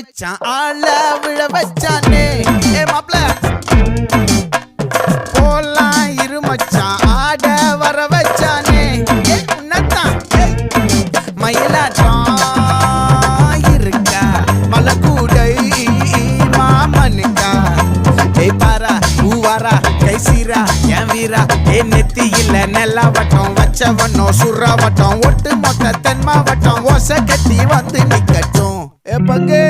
வச்சான் ஆள விழ வச்சானே ஏ மாப்ள போலாம் இருமச்சான் ஆட வர வச்சானே ஏ உன்னத்தான் மயிலாட்டம் இருக்கா மலக்கூடை மாமனுக்கா ஏய் பாரா பூவாரா கைசீரா என் வீரா ஏ நெத்தி இல்ல நெல்லாவட்டம் வச்சவனும் சுறாவட்டம் ஒட்டு மொத்த தென் மாவட்டம் ஓசை கட்டி வந்து நிக்கட்டும் ஏ பங்கே